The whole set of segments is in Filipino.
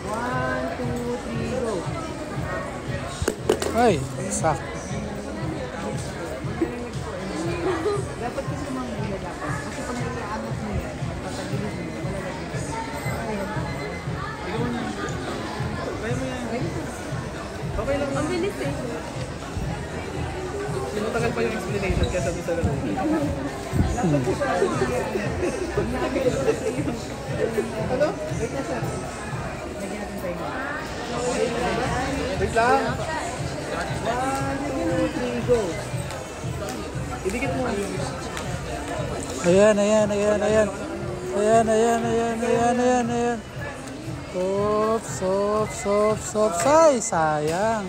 1, 2, 3, go. Ay, sakto. Dapat kasi mga nila dapat. Kasi pag nag-aangat mo yan, tatagilid mo, malalagay. Ikaw na. Kaya mo yan. Okay lang. Ang bilis eh. Sinutagal pa yung explanation kaya sabi sa laro. Ano? Wait na sir. Lagyan natin tayo. Wait lang. 1, 2, 3, go. Idikit mo. Ayan, ayan, ayan, ayan. Ayan, ayan, ayan, ayan, ayan, ayan. Oops. Ay, sayang.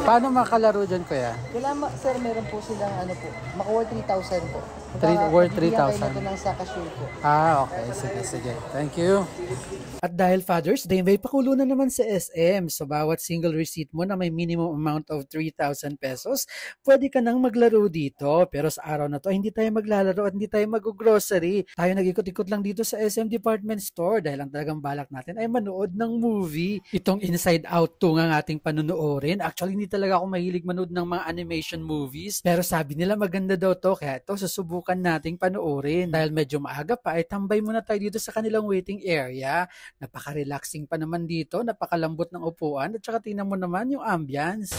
Paano makalaro dyan, kuya? Kailangan, sir, meron po silang ano po, makuha 3,000 po. Worth 3,000. Bigyan kayo nito ng Sakashare po. Ah, okay. Sige. Thank you. At dahil Father's Day, may pakulo na naman sa SM. So, bawat single receipt mo na may minimum amount of 3,000 pesos, pwede ka nang maglaro dito. Pero sa araw na to, hindi tayo maglalaro at hindi tayo mag-grocery. Tayo nag-ikot-ikot lang dito sa SM Department Store dahil ang talagang balak natin ay manood ng movie. Itong Inside Out 2 nga ating panunuorin. Actually, hindi talaga ako mahilig manood ng mga animation movies. Pero sabi nila maganda daw to. Kaya ito, susubukan nating panoorin. Dahil medyo maaga pa, ay tambay muna tayo dito sa kanilang waiting area. Napaka-relaxing pa naman dito, napakalambot ng upuan at saka tingnan mo naman yung ambience.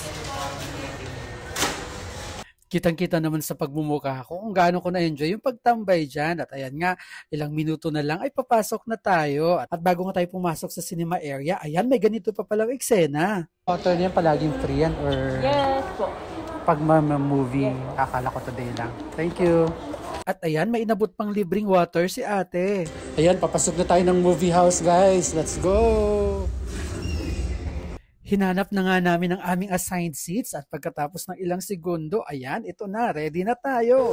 Kitang-kita naman sa pagmumukha ko kung gaano ko na-enjoy yung pagtambay dyan. At ayan nga, ilang minuto na lang ay papasok na tayo. At bago nga tayo pumasok sa cinema area, ayan, may ganito pa palang eksena. Author niyan palaging free yan or Yes po. pag movie, akala ko today lang. Thank you. At ayan, may inabot pang libreng water si ate. Ayan, papasok na tayo ng movie house, guys. Let's go! Hinanap na nga namin ang aming assigned seats at pagkatapos ng ilang segundo, ayan, ito na, ready na tayo.